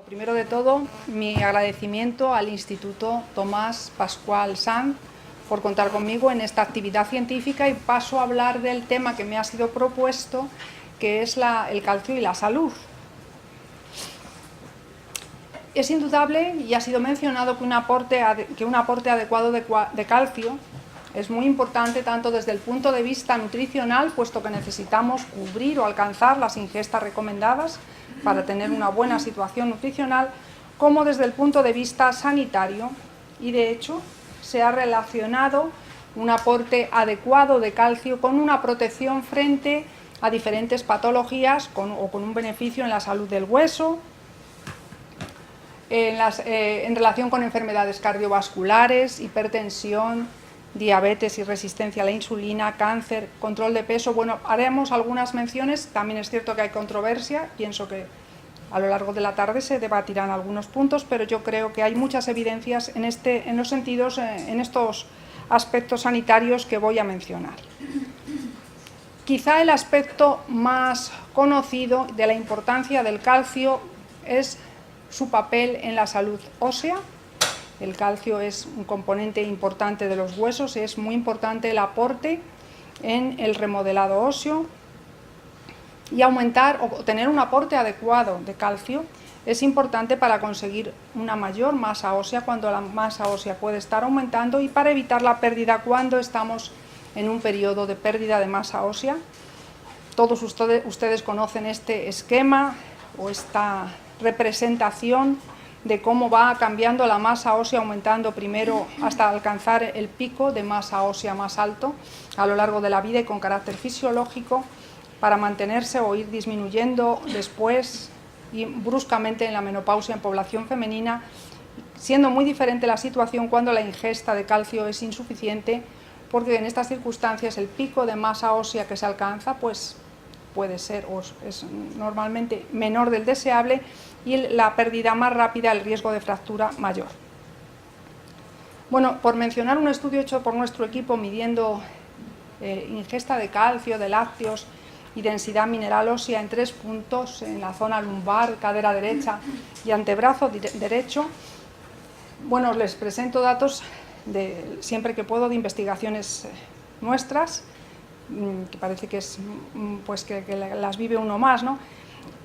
Primero de todo, mi agradecimiento al Instituto Tomás Pascual Sanz por contar conmigo en esta actividad científica, y paso a hablar del tema que me ha sido propuesto, que es el calcio y la salud. Es indudable, y ha sido mencionado, que un aporte adecuado de calcio es muy importante tanto desde el punto de vista nutricional, puesto que necesitamos cubrir o alcanzar las ingestas recomendadas para tener una buena situación nutricional, como desde el punto de vista sanitario, y de hecho se ha relacionado un aporte adecuado de calcio con una protección frente a diferentes patologías o con un beneficio en la salud del hueso, en relación con enfermedades cardiovasculares, hipertensión, diabetes y resistencia a la insulina, cáncer, control de peso. Bueno, haremos algunas menciones. También es cierto que hay controversia, pienso que a lo largo de la tarde se debatirán algunos puntos, pero yo creo que hay muchas evidencias en estos aspectos sanitarios que voy a mencionar. Quizá el aspecto más conocido de la importancia del calcio es su papel en la salud ósea. El calcio es un componente importante de los huesos, es muy importante el aporte en el remodelado óseo, y aumentar o tener un aporte adecuado de calcio es importante para conseguir una mayor masa ósea cuando la masa ósea puede estar aumentando, y para evitar la pérdida cuando estamos en un periodo de pérdida de masa ósea. Todos ustedes conocen este esquema o esta representación de cómo va cambiando la masa ósea, aumentando primero hasta alcanzar el pico de masa ósea más alto a lo largo de la vida y con carácter fisiológico, para mantenerse o ir disminuyendo después y bruscamente en la menopausia en población femenina, siendo muy diferente la situación cuando la ingesta de calcio es insuficiente, porque en estas circunstancias el pico de masa ósea que se alcanza pues puede ser o es normalmente menor del deseable, y la pérdida más rápida, el riesgo de fractura mayor. Bueno, por mencionar un estudio hecho por nuestro equipo midiendo ingesta de calcio, de lácteos y densidad mineral ósea en 3 puntos, en la zona lumbar, cadera derecha y antebrazo derecho. Bueno, les presento datos siempre que puedo de investigaciones nuestras, que parece que es pues que las vive uno más, ¿no?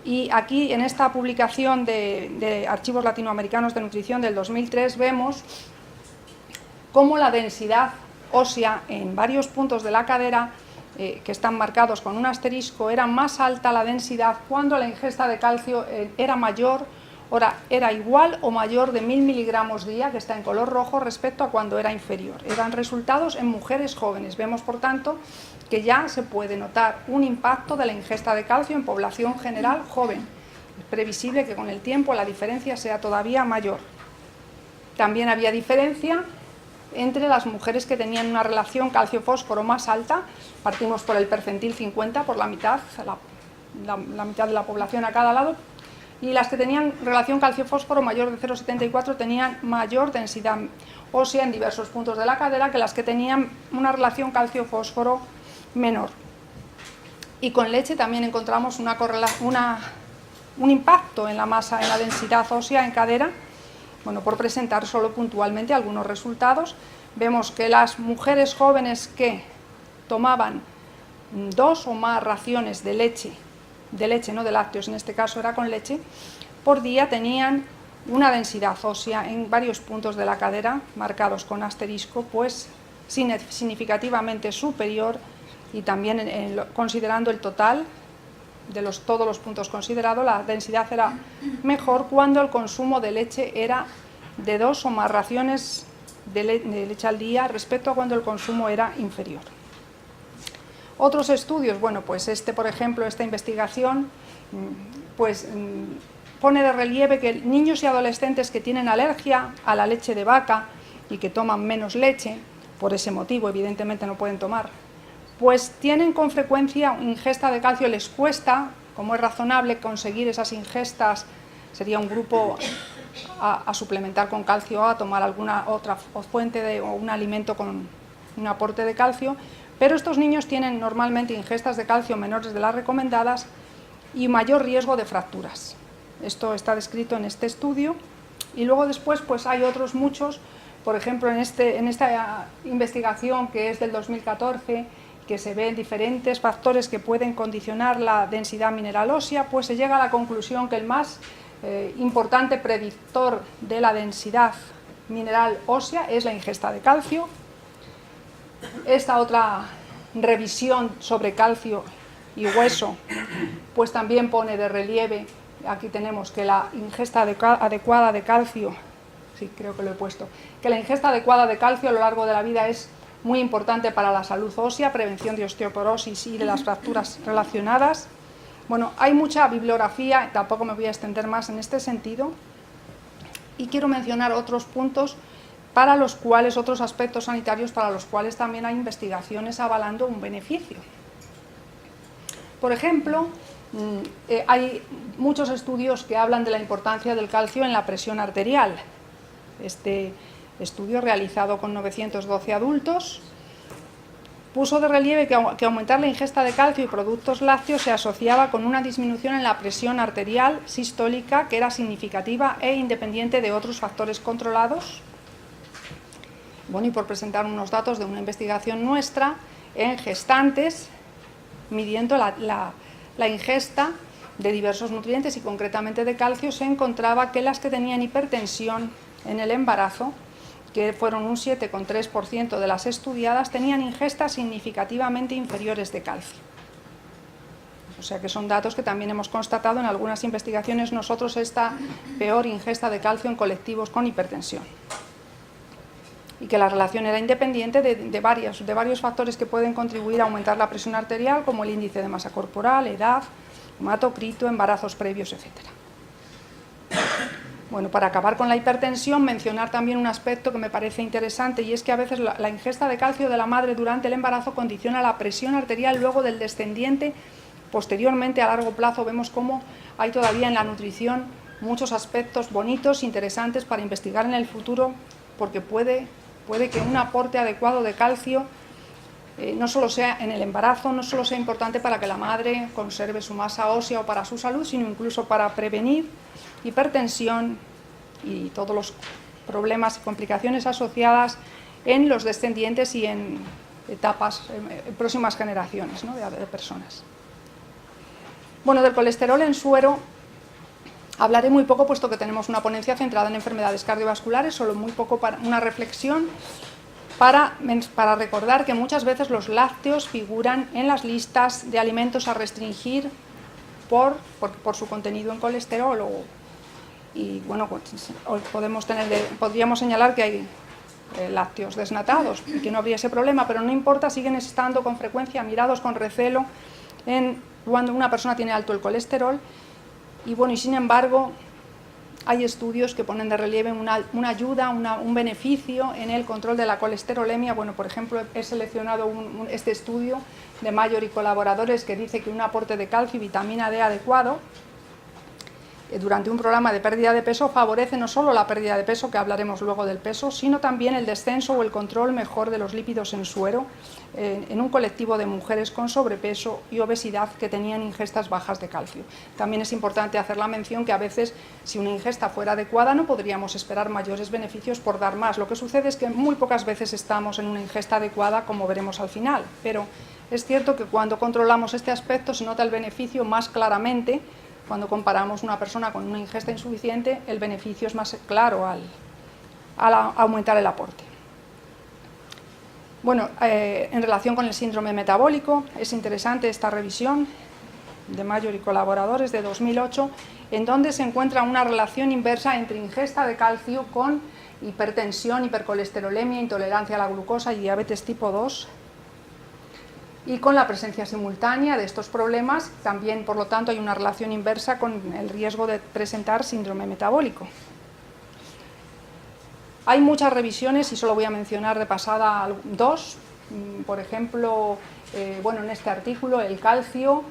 Y aquí en esta publicación de Archivos Latinoamericanos de Nutrición del 2003 vemos cómo la densidad ósea en varios puntos de la cadera, que están marcados con un asterisco, era más alta la densidad cuando la ingesta de calcio era mayor, era igual o mayor de 1000 miligramos día, que está en color rojo, respecto a cuando era inferior. Eran resultados en mujeres jóvenes. Vemos, por tanto, que ya se puede notar un impacto de la ingesta de calcio en población general joven. Es previsible que con el tiempo la diferencia sea todavía mayor. También había diferencia entre las mujeres que tenían una relación calcio-fósforo más alta. Partimos por el percentil 50, por la mitad, la mitad de la población a cada lado, y las que tenían relación calcio-fósforo mayor de 0,74 tenían mayor densidad ósea en diversos puntos de la cadera que las que tenían una relación calcio-fósforo menor. Y con leche también encontramos un impacto en la masa, en la densidad ósea en cadera. Bueno, por presentar solo puntualmente algunos resultados, vemos que las mujeres jóvenes que tomaban 2 o más raciones de leche, no de lácteos, en este caso era con leche, por día, tenían una densidad ósea en varios puntos de la cadera, marcados con asterisco, pues significativamente superior, y también considerando el total de todos los puntos considerados, la densidad era mejor cuando el consumo de leche era de 2 o más raciones de leche al día, respecto a cuando el consumo era inferior. Otros estudios, bueno, pues por ejemplo, esta investigación pues pone de relieve que niños y adolescentes que tienen alergia a la leche de vaca y que toman menos leche, por ese motivo evidentemente no pueden tomar, pues tienen con frecuencia ingesta de calcio. Les cuesta, como es razonable, conseguir esas ingestas. Sería un grupo a suplementar con calcio, a tomar alguna otra fuente o un alimento con un aporte de calcio, pero estos niños tienen normalmente ingestas de calcio menores de las recomendadas y mayor riesgo de fracturas. Esto está descrito en este estudio. Y luego después pues hay otros muchos, por ejemplo en esta investigación que es del 2014, que se ven diferentes factores que pueden condicionar la densidad mineral ósea, pues se llega a la conclusión que el más importante predictor de la densidad mineral ósea es la ingesta de calcio. Esta otra revisión sobre calcio y hueso pues también pone de relieve, aquí tenemos que la ingesta adecuada de calcio, sí, creo que lo he puesto, que la ingesta adecuada de calcio a lo largo de la vida es muy importante para la salud ósea, prevención de osteoporosis y de las fracturas relacionadas. Bueno, hay mucha bibliografía, tampoco me voy a extender más en este sentido, y quiero mencionar otros puntos para los cuales, otros aspectos sanitarios para los cuales también hay investigaciones avalando un beneficio. Por ejemplo, hay muchos estudios que hablan de la importancia del calcio en la presión arterial. Este estudio, realizado con 912 adultos, puso de relieve que aumentar la ingesta de calcio y productos lácteos se asociaba con una disminución en la presión arterial sistólica que era significativa e independiente de otros factores controlados. Bueno, y por presentar unos datos de una investigación nuestra en gestantes, midiendo la ingesta de diversos nutrientes y concretamente de calcio, se encontraba que las que tenían hipertensión en el embarazo, que fueron un 7,3% de las estudiadas, tenían ingestas significativamente inferiores de calcio. O sea que son datos que también hemos constatado en algunas investigaciones nosotros, esta peor ingesta de calcio en colectivos con hipertensión. Y que la relación era independiente de varios factores que pueden contribuir a aumentar la presión arterial, como el índice de masa corporal, edad, hematocrito, embarazos previos, etc. Bueno, para acabar con la hipertensión, mencionar también un aspecto que me parece interesante, y es que a veces la ingesta de calcio de la madre durante el embarazo condiciona la presión arterial luego del descendiente. Posteriormente, a largo plazo, vemos cómo hay todavía en la nutrición muchos aspectos bonitos, interesantes para investigar en el futuro, porque puede que un aporte adecuado de calcio no solo sea en el embarazo, no solo sea importante para que la madre conserve su masa ósea o para su salud, sino incluso para prevenir hipertensión y todos los problemas y complicaciones asociadas en los descendientes y en etapas, en próximas generaciones, ¿no?, de personas. Bueno, del colesterol en suero hablaré muy poco, puesto que tenemos una ponencia centrada en enfermedades cardiovasculares, solo muy poco, para una reflexión para recordar que muchas veces los lácteos figuran en las listas de alimentos a restringir por su contenido en colesterol. Y bueno, podríamos señalar que hay lácteos desnatados y que no habría ese problema, pero no importa, siguen estando con frecuencia mirados con recelo cuando una persona tiene alto el colesterol. Y bueno, y sin embargo, hay estudios que ponen de relieve una ayuda, un beneficio en el control de la colesterolemia. Bueno, por ejemplo, he seleccionado este estudio de Mayor y colaboradores, que dice que un aporte de calcio y vitamina D adecuado durante un programa de pérdida de peso favorece no solo la pérdida de peso, que hablaremos luego del peso, sino también el descenso o el control mejor de los lípidos en suero en un colectivo de mujeres con sobrepeso y obesidad que tenían ingestas bajas de calcio. También es importante hacer la mención que a veces, si una ingesta fuera adecuada, no podríamos esperar mayores beneficios por dar más. Lo que sucede es que muy pocas veces estamos en una ingesta adecuada, como veremos al final, pero es cierto que cuando controlamos este aspecto se nota el beneficio más claramente. Cuando comparamos una persona con una ingesta insuficiente, el beneficio es más claro al aumentar el aporte. Bueno, en relación con el síndrome metabólico, es interesante esta revisión de Mayor y colaboradores de 2008, en donde se encuentra una relación inversa entre ingesta de calcio con hipertensión, hipercolesterolemia, intolerancia a la glucosa y diabetes tipo 2. Y con la presencia simultánea de estos problemas, también, por lo tanto, hay una relación inversa con el riesgo de presentar síndrome metabólico. Hay muchas revisiones y solo voy a mencionar de pasada dos. Por ejemplo, bueno, en este artículo, el calcio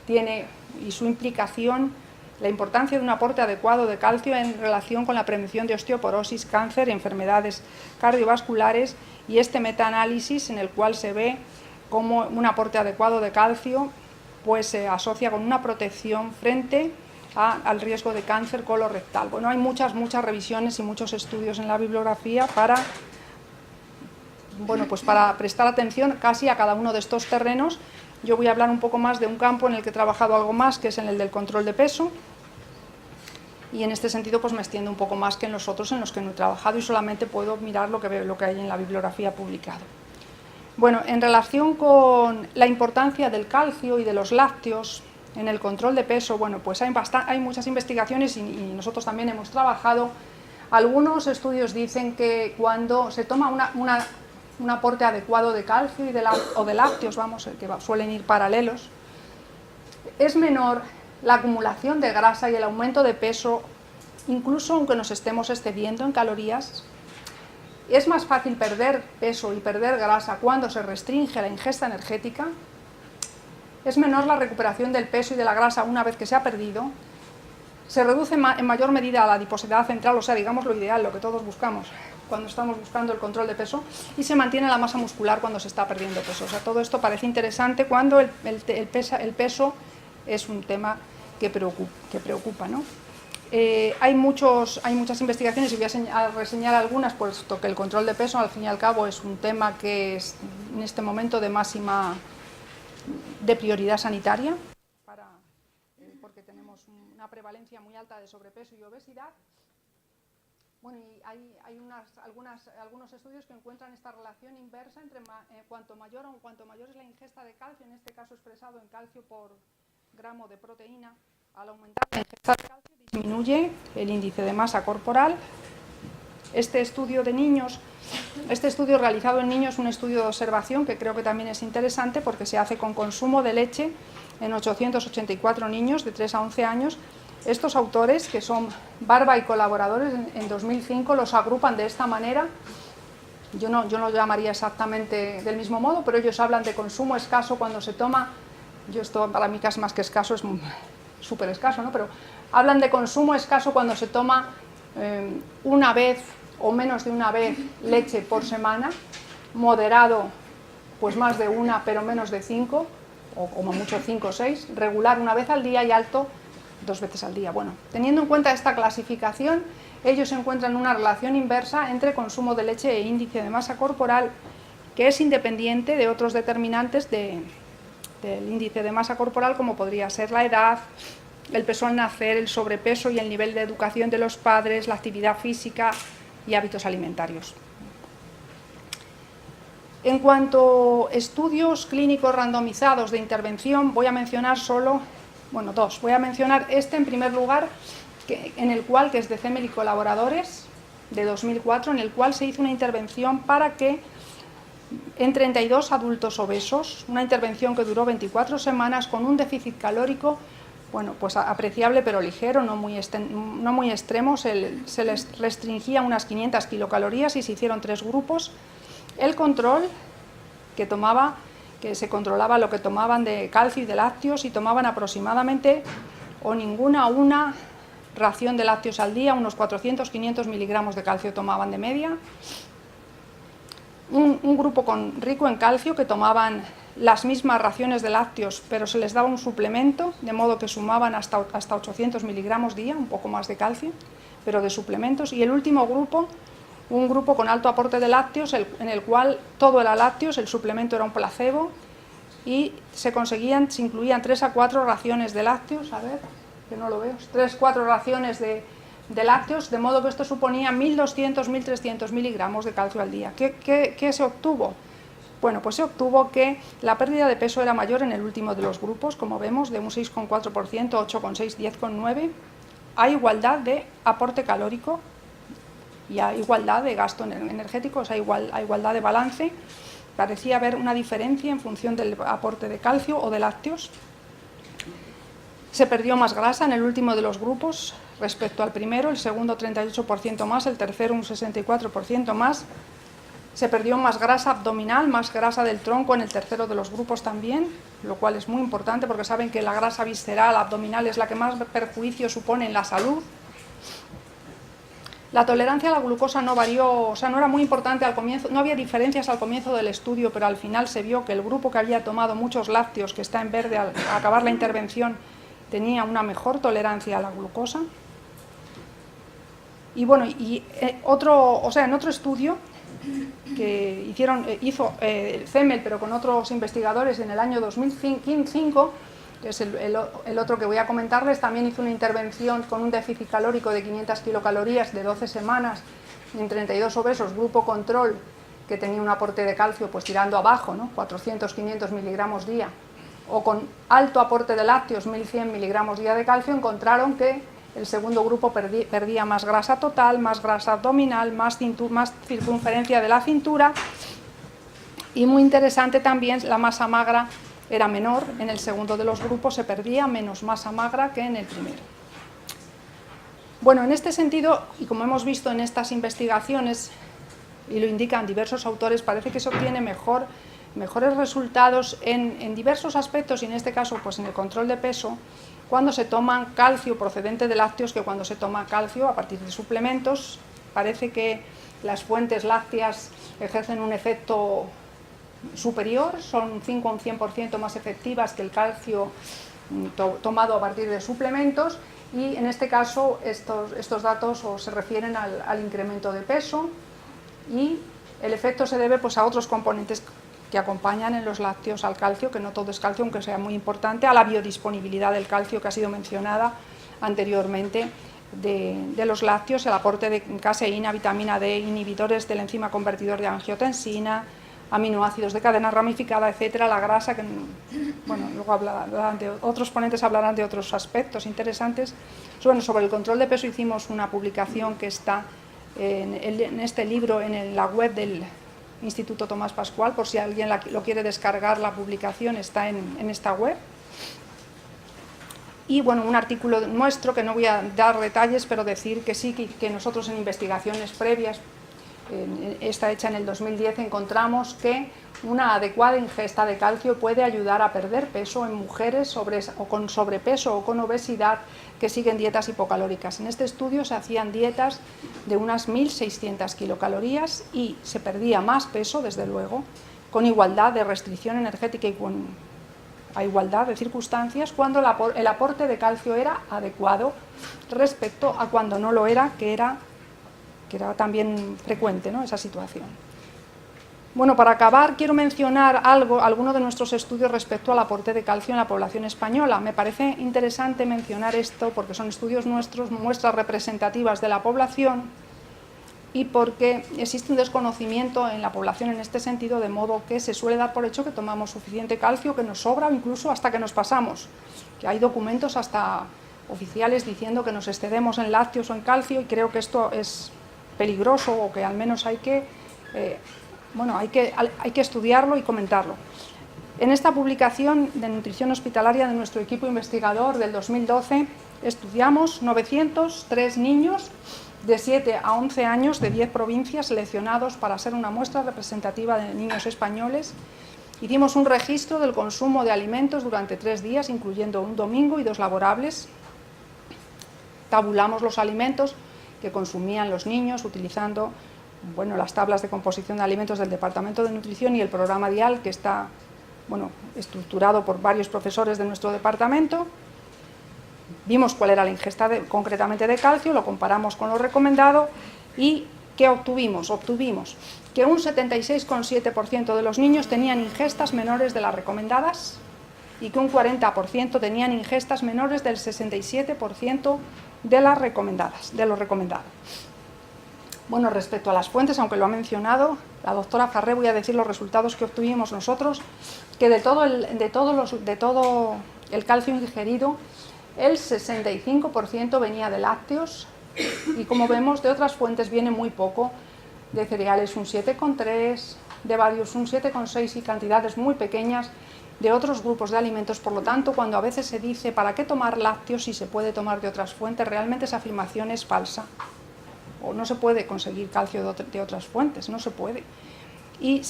tiene y su implicación, la importancia de un aporte adecuado de calcio en relación con la prevención de osteoporosis, cáncer, enfermedades cardiovasculares, y este metaanálisis en el cual se ve cómo un aporte adecuado de calcio pues se asocia con una protección frente al riesgo de cáncer colorectal. Bueno, hay muchas revisiones y muchos estudios en la bibliografía para prestar atención casi a cada uno de estos terrenos. Yo voy a hablar un poco más de un campo en el que he trabajado algo más, que es en el del control de peso, y en este sentido pues me extiendo un poco más que en los otros en los que no he trabajado y solamente puedo mirar lo que hay en la bibliografía publicado. Bueno, en relación con la importancia del calcio y de los lácteos en el control de peso, bueno, pues hay muchas investigaciones y nosotros también hemos trabajado. Algunos estudios dicen que cuando se toma un aporte adecuado de calcio o de lácteos, que suelen ir paralelos, es menor la acumulación de grasa y el aumento de peso, incluso aunque nos estemos excediendo en calorías. Es más fácil perder peso y perder grasa cuando se restringe la ingesta energética. Es menor la recuperación del peso y de la grasa una vez que se ha perdido. Se reduce en mayor medida la adiposidad central, o sea, digamos lo ideal, lo que todos buscamos cuando estamos buscando el control de peso, y se mantiene la masa muscular cuando se está perdiendo peso. O sea, todo esto parece interesante cuando el peso es un tema que preocupa, ¿no? Hay muchas investigaciones y voy a reseñar algunas, puesto que el control de peso, al fin y al cabo, es un tema que es en este momento de prioridad sanitaria, porque tenemos una prevalencia muy alta de sobrepeso y obesidad. Bueno, y hay algunos estudios que encuentran esta relación inversa entre cuanto mayor es la ingesta de calcio, en este caso expresado en calcio por gramo de proteína, al aumentar la ingesta de calcio disminuye el índice de masa corporal. Este estudio realizado en niños es un estudio de observación que creo que también es interesante porque se hace con consumo de leche en 884 niños de 3 a 11 años. Estos autores, que son Barba y colaboradores, en 2005 los agrupan de esta manera. Yo no lo llamaría exactamente del mismo modo, pero ellos hablan de consumo escaso cuando se toma. Esto para mí casi más que escaso es súper escaso, ¿no? Pero hablan de consumo escaso cuando se toma una vez o menos de una vez leche por semana, moderado pues más de una pero menos de 5, o como mucho 5 o 6, regular una vez al día y alto 2 veces al día. Bueno, teniendo en cuenta esta clasificación, ellos encuentran una relación inversa entre consumo de leche e índice de masa corporal, que es independiente de otros determinantes del índice de masa corporal, como podría ser la edad, el peso al nacer, el sobrepeso y el nivel de educación de los padres, la actividad física y hábitos alimentarios. En cuanto a estudios clínicos randomizados de intervención, voy a mencionar dos. Voy a mencionar en primer lugar, que es de Zemel y colaboradores, de 2004, en el cual se hizo una intervención para que en 32 adultos obesos, una intervención que duró 24 semanas con un déficit calórico, pues apreciable pero ligero, no muy extremo, se les restringía unas 500 kilocalorías y se hicieron 3 grupos. El control, que se controlaba lo que tomaban de calcio y de lácteos, y tomaban aproximadamente una ración de lácteos al día, unos 400-500 miligramos de calcio tomaban de media. Un grupo rico en calcio, que tomaban las mismas raciones de lácteos, pero se les daba un suplemento, de modo que sumaban hasta 800 miligramos día, un poco más de calcio, pero de suplementos. Y el último grupo, un grupo con alto aporte de lácteos, en el cual todo era lácteos, el suplemento era un placebo, y se incluían 3 a 4 raciones de lácteos, 3-4 raciones de lácteos, de modo que esto suponía 1.200-1.300 miligramos de calcio al día. ¿Qué se obtuvo? Bueno, pues se obtuvo que la pérdida de peso era mayor en el último de los grupos, como vemos, de un 6,4%, 8,6%, 10,9%, a igualdad de aporte calórico y a igualdad de gasto energético, o sea, a igualdad de balance. Parecía haber una diferencia en función del aporte de calcio o de lácteos. Se perdió más grasa en el último de los grupos respecto al primero, el segundo 38% más, el tercero un 64% más. Se perdió más grasa abdominal, más grasa del tronco en el tercero de los grupos también, lo cual es muy importante porque saben que la grasa visceral abdominal es la que más perjuicio supone en la salud. La tolerancia a la glucosa no varió, o sea, no era muy importante al comienzo, no había diferencias al comienzo del estudio, pero al final se vio que el grupo que había tomado muchos lácteos, que está en verde al acabar la intervención, tenía una mejor tolerancia a la glucosa. Y bueno, en otro estudio que hizo CEMEL, pero con otros investigadores en el año 2005, que es el otro que voy a comentarles, también hizo una intervención con un déficit calórico de 500 kilocalorías de 12 semanas en 32 obesos, grupo control, que tenía un aporte de calcio pues tirando abajo, ¿no? 400-500 miligramos día, o con alto aporte de lácteos, 1100 miligramos día de calcio, encontraron que el segundo grupo perdía más grasa total, más grasa abdominal, más circunferencia de la cintura, y muy interesante también, la masa magra era menor, en el segundo de los grupos se perdía menos masa magra que en el primero. Bueno, en este sentido, y como hemos visto en estas investigaciones, y lo indican diversos autores, parece que se obtiene mejores resultados en diversos aspectos, y en este caso pues en el control de peso, cuando se toman calcio procedente de lácteos que cuando se toma calcio a partir de suplementos. Parece que las fuentes lácteas ejercen un efecto superior, son 5 o un 100% más efectivas que el calcio tomado a partir de suplementos, y en este caso estos datos se refieren al incremento de peso, y el efecto se debe pues a otros componentes que acompañan en los lácteos al calcio, que no todo es calcio, aunque sea muy importante, a la biodisponibilidad del calcio que ha sido mencionada anteriormente de los lácteos, el aporte de caseína, vitamina D, inhibidores del enzima convertidor de angiotensina, aminoácidos de cadena ramificada, etcétera, la grasa, que bueno, luego otros ponentes hablarán de otros aspectos interesantes. Bueno, sobre el control de peso hicimos una publicación que está en este libro en la web del Instituto Tomás Pascual, por si alguien lo quiere descargar, la publicación está en esta web. Y bueno, un artículo nuestro, que no voy a dar detalles, pero decir que sí, que nosotros en investigaciones previas, esta hecha en el 2010, encontramos que una adecuada ingesta de calcio puede ayudar a perder peso en mujeres con sobrepeso o con obesidad que siguen dietas hipocalóricas. En este estudio se hacían dietas de unas 1.600 kilocalorías y se perdía más peso, desde luego, con igualdad de restricción energética y a igualdad de circunstancias, cuando el aporte de calcio era adecuado respecto a cuando no lo era, que era también frecuente, ¿no?, esa situación. Bueno, para acabar quiero mencionar alguno de nuestros estudios respecto al aporte de calcio en la población española. Me parece interesante mencionar esto porque son estudios nuestros, muestras representativas de la población, y porque existe un desconocimiento en la población en este sentido, de modo que se suele dar por hecho que tomamos suficiente calcio, que nos sobra, o incluso hasta que nos pasamos, que hay documentos hasta oficiales diciendo que nos excedemos en lácteos o en calcio, y creo que esto es peligroso, o que al menos hay que estudiarlo y comentarlo. En esta publicación de nutrición hospitalaria de nuestro equipo investigador del 2012 estudiamos 903 niños de 7 a 11 años de 10 provincias seleccionados para ser una muestra representativa de niños españoles. Hicimos un registro del consumo de alimentos durante 3 días, incluyendo un domingo y 2 laborables. Tabulamos los alimentos que consumían los niños utilizando las tablas de composición de alimentos del Departamento de Nutrición y el programa DIAL, que está estructurado por varios profesores de nuestro departamento. Vimos cuál era la ingesta concretamente de calcio, lo comparamos con lo recomendado, y ¿qué obtuvimos? Obtuvimos que un 76,7% de los niños tenían ingestas menores de las recomendadas, y que un 40% tenían ingestas menores del 67% de lo recomendado. Bueno, respecto a las fuentes, aunque lo ha mencionado la doctora Farré, voy a decir los resultados que obtuvimos nosotros, que de todo el calcio ingerido, el 65% venía de lácteos, y como vemos de otras fuentes viene muy poco, de cereales un 7,3, de varios un 7,6 y cantidades muy pequeñas de otros grupos de alimentos. Por lo tanto, cuando a veces se dice ¿para qué tomar lácteos si se puede tomar de otras fuentes?, realmente esa afirmación es falsa. O no se puede conseguir calcio de otras fuentes, no se puede. Y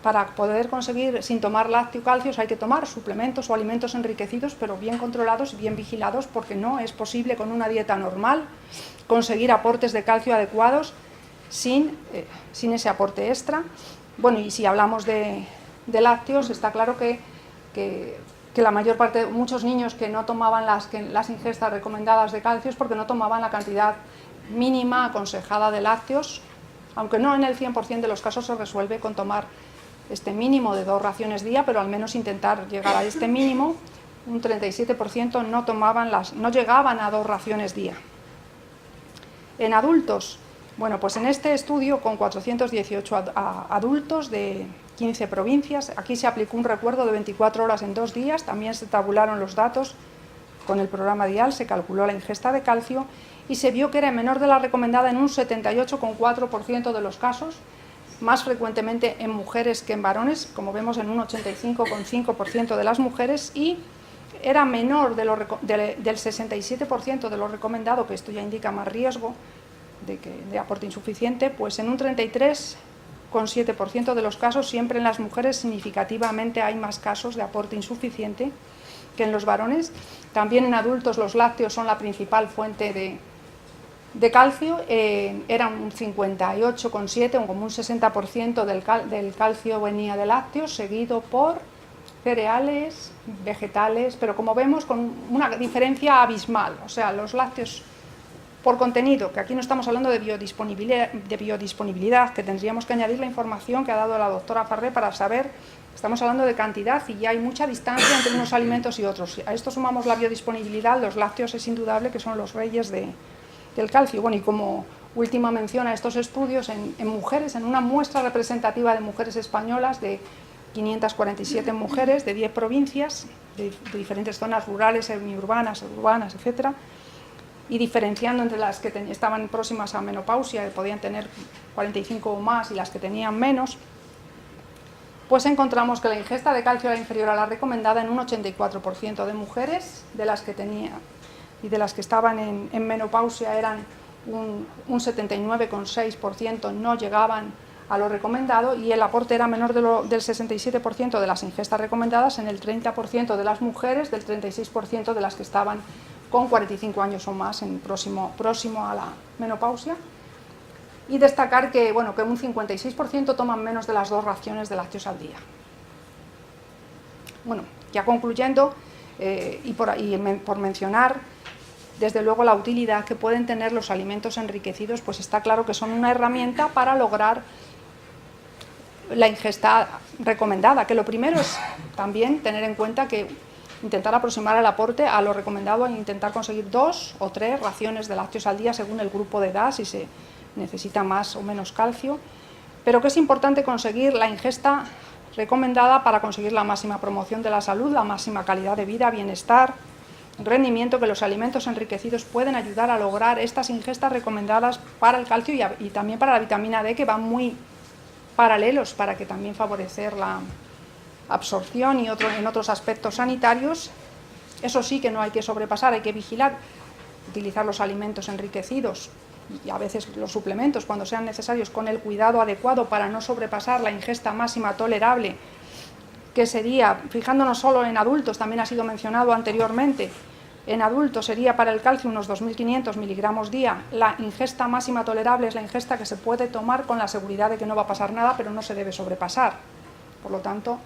para poder conseguir sin tomar lácteo calcios hay que tomar suplementos o alimentos enriquecidos, pero bien controlados y bien vigilados, porque no es posible con una dieta normal conseguir aportes de calcio adecuados sin ese aporte extra. Bueno, y si hablamos de lácteos, está claro que que la mayor parte, muchos niños que no tomaban las ingestas recomendadas de calcio es porque no tomaban la cantidad mínima aconsejada de lácteos, aunque no en el 100% de los casos se resuelve con tomar este mínimo de 2 raciones día, pero al menos intentar llegar a este mínimo. Un 37% no llegaban a 2 raciones día. En adultos, bueno, pues en este estudio con 418 adultos de 15 provincias, aquí se aplicó un recuerdo de 24 horas en 2 días, también se tabularon los datos con el programa DIAL, se calculó la ingesta de calcio y se vio que era menor de la recomendada en un 78,4% de los casos, más frecuentemente en mujeres que en varones, como vemos en un 85,5% de las mujeres, y era menor del 67% de lo recomendado, que esto ya indica más riesgo de aporte insuficiente, pues en un 33,7% de los casos, siempre en las mujeres significativamente hay más casos de aporte insuficiente que en los varones. También en adultos los lácteos son la principal fuente de calcio, era un 58,7%, como un 60% del calcio venía de lácteos, seguido por cereales, vegetales, pero como vemos con una diferencia abismal, o sea, los lácteos por contenido, que aquí no estamos hablando de biodisponibilidad, que tendríamos que añadir la información que ha dado la doctora Farré para saber, estamos hablando de cantidad y ya hay mucha distancia entre unos alimentos y otros. A esto sumamos la biodisponibilidad, los lácteos es indudable que son los reyes del calcio. Bueno, y como última mención a estos estudios, en mujeres, en una muestra representativa de mujeres españolas de 547 mujeres de 10 provincias, de diferentes zonas rurales, semiurbanas, urbanas, etcétera, y diferenciando entre las que estaban próximas a menopausia, que podían tener 45 o más, y las que tenían menos, pues encontramos que la ingesta de calcio era inferior a la recomendada en un 84% de mujeres, de las que estaban en menopausia eran un 79,6% no llegaban a lo recomendado, y el aporte era menor del 67% de las ingestas recomendadas en el 30% de las mujeres, del 36% de las que estaban con 45 años o más, próximo a la menopausia. Y destacar que, bueno, que un 56% toman menos de las 2 raciones de lácteos al día. Bueno, ya concluyendo, y por mencionar, desde luego la utilidad que pueden tener los alimentos enriquecidos, pues está claro que son una herramienta para lograr la ingesta recomendada, que lo primero es también tener en cuenta que intentar aproximar el aporte a lo recomendado e intentar conseguir 2 o 3 raciones de lácteos al día según el grupo de edad, si se necesita más o menos calcio, pero que es importante conseguir la ingesta recomendada para conseguir la máxima promoción de la salud, la máxima calidad de vida, bienestar, rendimiento, que los alimentos enriquecidos pueden ayudar a lograr estas ingestas recomendadas para el calcio y también para la vitamina D, que van muy paralelos para que también favorecer la absorción y en otros aspectos sanitarios. Eso sí que no hay que sobrepasar, hay que vigilar, utilizar los alimentos enriquecidos y a veces los suplementos cuando sean necesarios con el cuidado adecuado para no sobrepasar la ingesta máxima tolerable, que sería, fijándonos solo en adultos, también ha sido mencionado anteriormente, en adultos sería para el calcio unos 2.500 miligramos día. La ingesta máxima tolerable es la ingesta que se puede tomar con la seguridad de que no va a pasar nada, pero no se debe sobrepasar. Por lo tanto,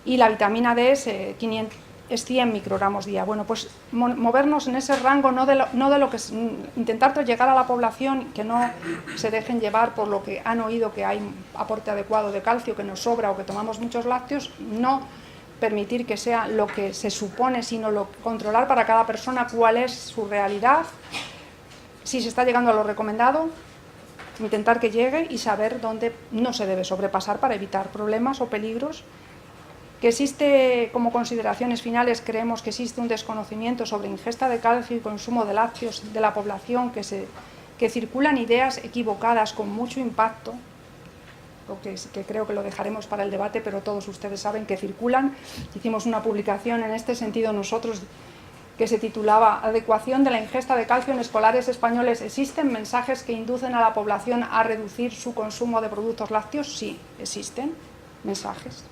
y la vitamina D es 100 microgramos día. Bueno, pues movernos en ese rango, no de lo que es, intentar llegar a la población, que no se dejen llevar por lo que han oído que hay aporte adecuado de calcio, que nos sobra o que tomamos muchos lácteos, no permitir que sea lo que se supone, sino controlar para cada persona cuál es su realidad, si se está llegando a lo recomendado, intentar que llegue y saber dónde no se debe sobrepasar para evitar problemas o peligros. Que existe, como consideraciones finales, creemos que existe un desconocimiento sobre ingesta de calcio y consumo de lácteos de la población, que circulan ideas equivocadas con mucho impacto, que creo que lo dejaremos para el debate, pero todos ustedes saben que circulan. Hicimos una publicación en este sentido nosotros que se titulaba Adecuación de la ingesta de calcio en escolares españoles. ¿Existen mensajes que inducen a la población a reducir su consumo de productos lácteos? Sí, existen mensajes.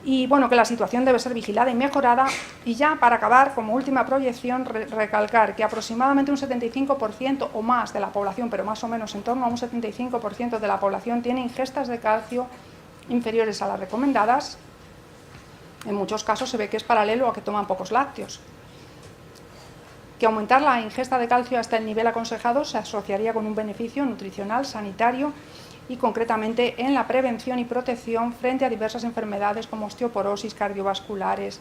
Y bueno, que la situación debe ser vigilada y mejorada. Y ya para acabar, como última proyección, recalcar que aproximadamente un 75% o más de la población, pero más o menos en torno a un 75% de la población tiene ingestas de calcio inferiores a las recomendadas, En muchos casos se ve que es paralelo a que toman pocos lácteos. Que aumentar la ingesta de calcio hasta el nivel aconsejado se asociaría con un beneficio nutricional, sanitario y concretamente en la prevención y protección frente a diversas enfermedades como osteoporosis, cardiovasculares,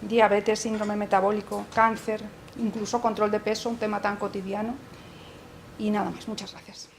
diabetes, síndrome metabólico, cáncer, incluso control de peso, un tema tan cotidiano. Y nada más, muchas gracias.